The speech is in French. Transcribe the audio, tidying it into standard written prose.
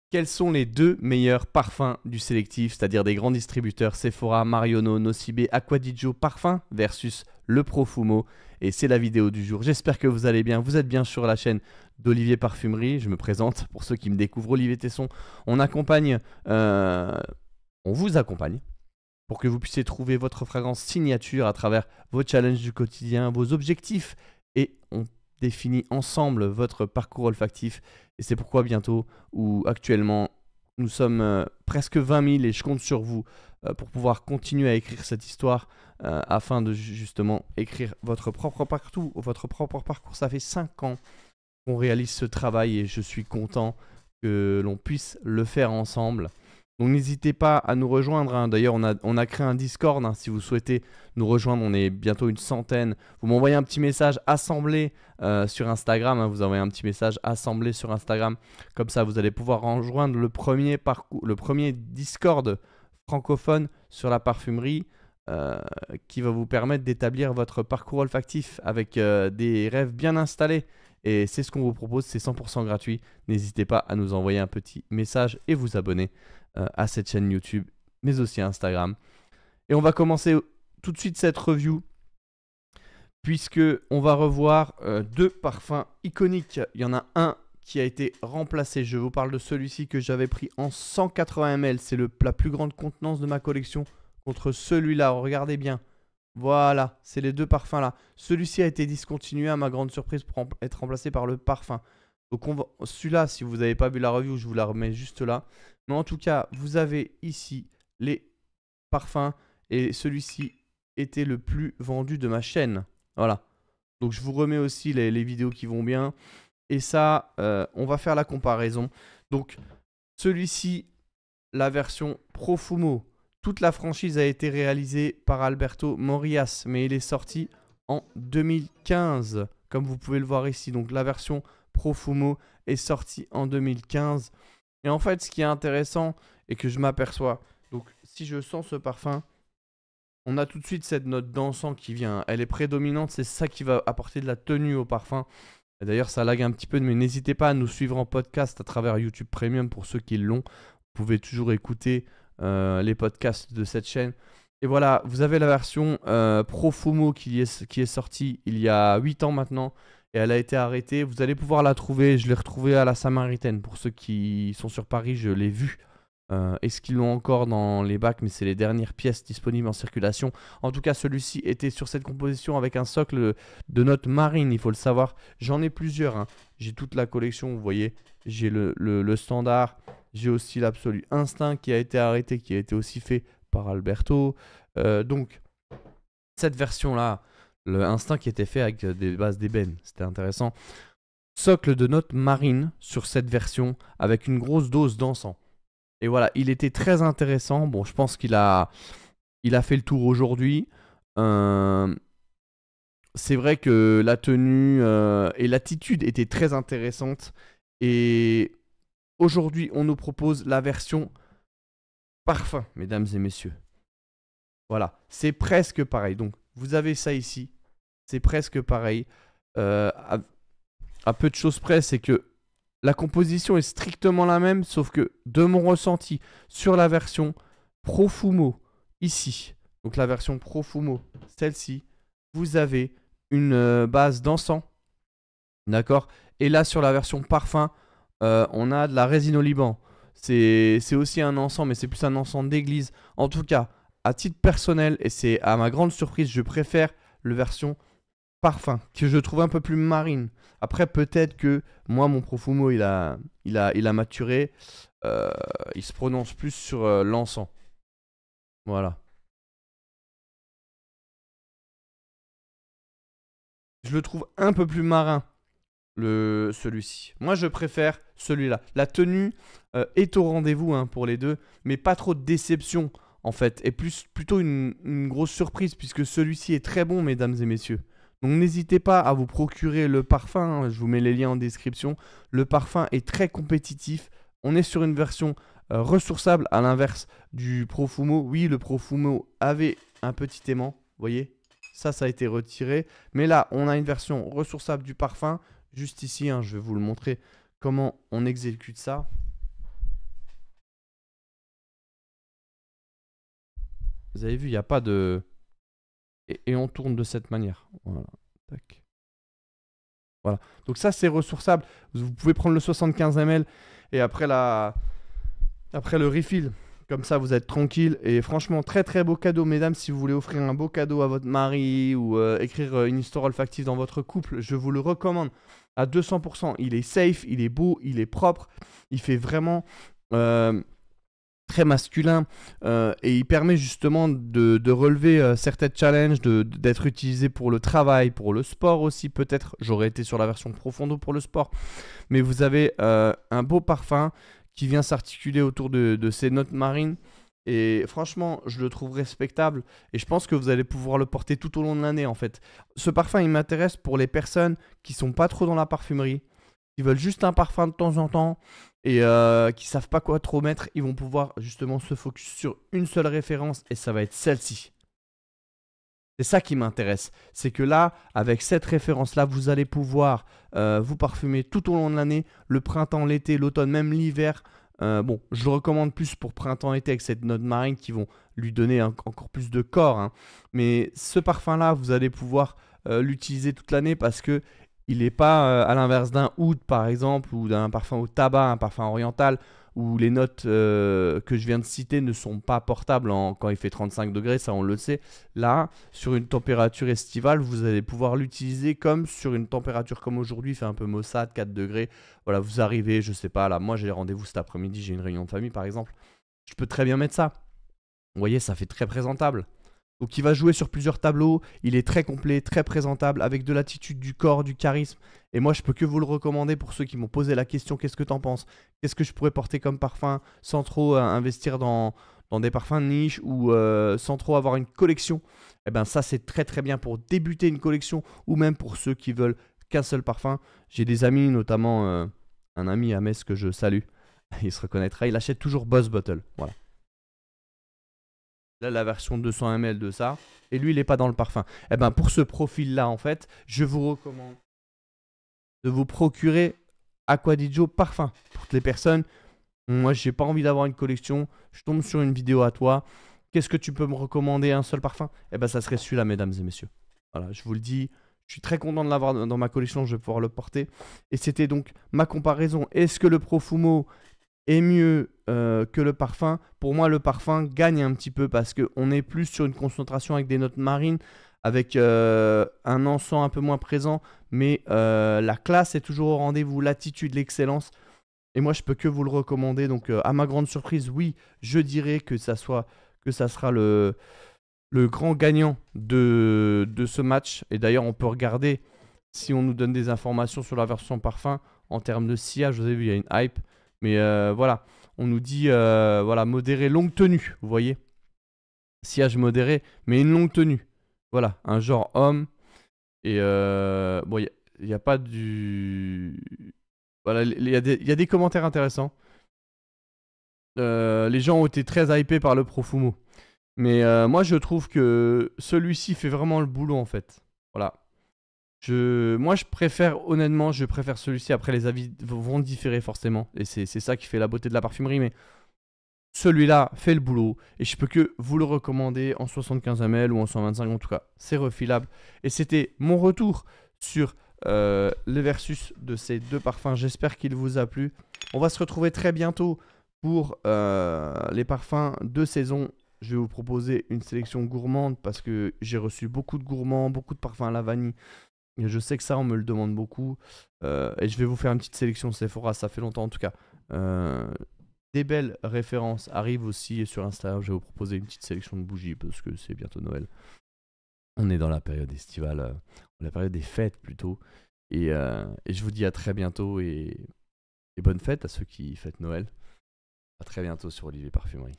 Quels sont les deux meilleurs parfums du sélectif, c'est-à-dire des grands distributeurs Sephora, Marionneau, Nocibé, Acquadigio Parfum versus le Profumo? Et c'est la vidéo du jour. J'espère que vous allez bien. Vous êtes bien sur la chaîne d'Olivier Parfumerie. Je me présente pour ceux qui me découvrent, Olivier Tesson. On vous accompagne pour que vous puissiez trouver votre fragrance signature à travers vos challenges du quotidien, vos objectifs, et on définit ensemble votre parcours olfactif. Et c'est pourquoi bientôt, ou actuellement, nous sommes presque 20 000 et je compte sur vous pour pouvoir continuer à écrire cette histoire afin de justement écrire votre propre parcours. Ça fait 5 ans qu'on réalise ce travail et je suis content que l'on puisse le faire ensemble. Donc n'hésitez pas à nous rejoindre, hein. D'ailleurs on a créé un Discord, hein. Si vous souhaitez nous rejoindre, on est bientôt une centaine. Vous m'envoyez un petit message assemblé sur Instagram, hein. Vous envoyez un petit message assemblé sur Instagram. Comme ça vous allez pouvoir rejoindre le premier Discord francophone sur la parfumerie qui va vous permettre d'établir votre parcours olfactif avec des rêves bien installés. Et c'est ce qu'on vous propose, c'est 100% gratuit. N'hésitez pas à nous envoyer un petit message et vous abonner à cette chaîne YouTube, mais aussi à Instagram. Et on va commencer tout de suite cette review, puisque on va revoir deux parfums iconiques. Il y en a un qui a été remplacé. Je vous parle de celui-ci que j'avais pris en 180 ml. C'est la plus grande contenance de ma collection contre celui-là. Regardez bien. Voilà, c'est les deux parfums là. Celui-ci a été discontinué à ma grande surprise pour être remplacé par le parfum. Donc celui-là, si vous n'avez pas vu la review, je vous la remets juste là. Mais en tout cas, vous avez ici les parfums et celui-ci était le plus vendu de ma chaîne. Voilà. Donc je vous remets aussi les vidéos qui vont bien. Et ça, on va faire la comparaison. Donc celui-ci, la version Profumo. Toute la franchise a été réalisée par Alberto Morillas, mais il est sorti en 2015, comme vous pouvez le voir ici. Donc la version Profumo est sortie en 2015. Et en fait, ce qui est intéressant et que je m'aperçois, donc si je sens ce parfum, on a tout de suite cette note d'encens qui vient. Elle est prédominante, c'est ça qui va apporter de la tenue au parfum. D'ailleurs, ça lag un petit peu, mais n'hésitez pas à nous suivre en podcast à travers YouTube Premium pour ceux qui l'ont. Vous pouvez toujours écouter les podcasts de cette chaîne. Et voilà, vous avez la version Profumo qui est sortie il y a 8 ans maintenant. Et elle a été arrêtée. Vous allez pouvoir la trouver. Je l'ai retrouvée à la Samaritaine. Pour ceux qui sont sur Paris, je l'ai vue. Est-ce qu'ils l'ont encore dans les bacs? Mais c'est les dernières pièces disponibles en circulation. En tout cas, celui-ci était sur cette composition avec un socle de notes marines, il faut le savoir. J'en ai plusieurs, hein. J'ai toute la collection, vous voyez. J'ai le standard. J'ai aussi l'Absolu Instinct qui a été arrêté, qui a été aussi fait par Alberto. Donc, cette version-là, le Instinct qui était fait avec des bases d'ébène, c'était intéressant. Socle de notes marines sur cette version avec une grosse dose d'encens. Et voilà, il était très intéressant. Bon, je pense qu'il a fait le tour aujourd'hui. C'est vrai que la tenue et l'attitude étaient très intéressantes. Et aujourd'hui, on nous propose la version parfum, mesdames et messieurs. Voilà, c'est presque pareil. Donc, vous avez ça ici. C'est presque pareil. À peu de choses près, c'est que la composition est strictement la même, sauf que de mon ressenti sur la version Profumo, ici, donc la version Profumo, celle-ci, vous avez une base d'encens, d'accord? Et là, sur la version parfum, on a de la résine au Liban. C'est aussi un encens, mais c'est plus un encens d'église. En tout cas, à titre personnel, et c'est à ma grande surprise, je préfère la version parfum, que je trouve un peu plus marine. Après, peut-être que moi, mon Profumo, il a maturé. Il se prononce plus sur l'encens. Voilà. Je le trouve un peu plus marin, celui-ci. Moi, je préfère celui-là. La tenue est au rendez-vous, hein, pour les deux, mais pas trop de déception, en fait. Et plutôt une grosse surprise, puisque celui-ci est très bon, mesdames et messieurs. Donc n'hésitez pas à vous procurer le parfum, hein, je vous mets les liens en description. Le parfum est très compétitif. On est sur une version ressourçable à l'inverse du Profumo. Oui, le Profumo avait un petit aimant, vous voyez. Ça a été retiré. Mais là, on a une version ressourçable du parfum. Juste ici, hein, je vais vous le montrer comment on exécute ça. Vous avez vu, il n'y a pas de... Et on tourne de cette manière. Voilà. Tac. Voilà. Donc ça, c'est ressourçable. Vous pouvez prendre le 75 ml et après le refill. Comme ça, vous êtes tranquille. Et franchement, très très beau cadeau, mesdames. Si vous voulez offrir un beau cadeau à votre mari ou écrire une histoire olfactive dans votre couple, je vous le recommande à 200%. Il est safe, il est beau, il est propre. Il fait vraiment très masculin et il permet justement de relever certains challenges, d'être utilisé pour le travail, pour le sport aussi peut-être. J'aurais été sur la version profonde pour le sport. Mais vous avez un beau parfum qui vient s'articuler autour de ces notes marines. Et franchement, je le trouve respectable. Et je pense que vous allez pouvoir le porter tout au long de l'année en fait. Ce parfum, il m'intéresse pour les personnes qui sont pas trop dans la parfumerie, qui veulent juste un parfum de temps en temps et qui savent pas quoi trop mettre. Ils vont pouvoir justement se focus sur une seule référence et ça va être celle-ci. C'est ça qui m'intéresse. C'est que là, avec cette référence-là, vous allez pouvoir vous parfumer tout au long de l'année, le printemps, l'été, l'automne, même l'hiver. Bon, je le recommande plus pour printemps-été avec cette note marine qui vont lui donner encore plus de corps. Hein. Mais ce parfum-là, vous allez pouvoir l'utiliser toute l'année parce que il n'est pas à l'inverse d'un oud par exemple ou d'un parfum au tabac, un parfum oriental où les notes que je viens de citer ne sont pas portables quand il fait 35 degrés, ça on le sait. Là, sur une température estivale, vous allez pouvoir l'utiliser comme sur une température comme aujourd'hui, il fait un peu maussade, 4 degrés. Voilà, vous arrivez, je sais pas, là, moi j'ai rendez-vous cet après-midi, j'ai une réunion de famille par exemple. Je peux très bien mettre ça. Vous voyez, ça fait très présentable. Donc il va jouer sur plusieurs tableaux, il est très complet, très présentable, avec de l'attitude, du corps, du charisme. Et moi je peux que vous le recommander pour ceux qui m'ont posé la question, qu'est-ce que t'en penses? Qu'est-ce que je pourrais porter comme parfum sans trop investir dans des parfums de niche ou sans trop avoir une collection? Eh bien ça c'est très très bien pour débuter une collection ou même pour ceux qui veulent qu'un seul parfum. J'ai des amis, notamment un ami à Metz que je salue, il se reconnaîtra, il achète toujours Boss Bottle, voilà. Là, la version 200 ml de ça. Et lui, il n'est pas dans le parfum. Eh ben, pour ce profil-là, en fait, je vous recommande de vous procurer Acqua di Gio parfum. Pour toutes les personnes, moi, j'ai pas envie d'avoir une collection. Je tombe sur une vidéo à toi. Qu'est-ce que tu peux me recommander un seul parfum? Eh ben, ça serait celui-là, mesdames et messieurs. Voilà, je vous le dis. Je suis très content de l'avoir dans ma collection. Je vais pouvoir le porter. Et c'était donc ma comparaison. Est-ce que le Profumo est mieux que le parfum? Pour moi, le parfum gagne un petit peu parce qu'on est plus sur une concentration avec des notes marines, avec un encens un peu moins présent, mais la classe est toujours au rendez-vous, l'attitude, l'excellence. Et moi, je peux que vous le recommander. Donc, à ma grande surprise, oui, je dirais que ça sera le grand gagnant de ce match. Et d'ailleurs, on peut regarder si on nous donne des informations sur la version parfum en termes de sillage. Vous avez vu, il y a une hype. Mais voilà, on nous dit voilà, modéré, longue tenue, vous voyez. Sillage modéré, mais une longue tenue. Voilà, un genre homme. Et bon, il n'y a pas du... Voilà, il y a des commentaires intéressants. Les gens ont été très hypés par le Profumo. Mais moi, je trouve que celui-ci fait vraiment le boulot, en fait. Voilà. Moi, je préfère, honnêtement, je préfère celui-ci. Après, les avis vont différer forcément. Et c'est ça qui fait la beauté de la parfumerie. Mais celui-là fait le boulot. Et je peux que vous le recommander en 75 ml ou en 125. En tout cas, c'est refilable. Et c'était mon retour sur le versus de ces deux parfums. J'espère qu'il vous a plu. On va se retrouver très bientôt pour les parfums de saison. Je vais vous proposer une sélection gourmande parce que j'ai reçu beaucoup de gourmands, beaucoup de parfums à la vanille. Et je sais que ça, on me le demande beaucoup. Et je vais vous faire une petite sélection Sephora, ça fait longtemps en tout cas. Des belles références arrivent aussi sur Instagram. Je vais vous proposer une petite sélection de bougies parce que c'est bientôt Noël. On est dans la période estivale, la période des fêtes plutôt. Et je vous dis à très bientôt et bonne fête à ceux qui fêtent Noël. À très bientôt sur Olivier Parfumerie.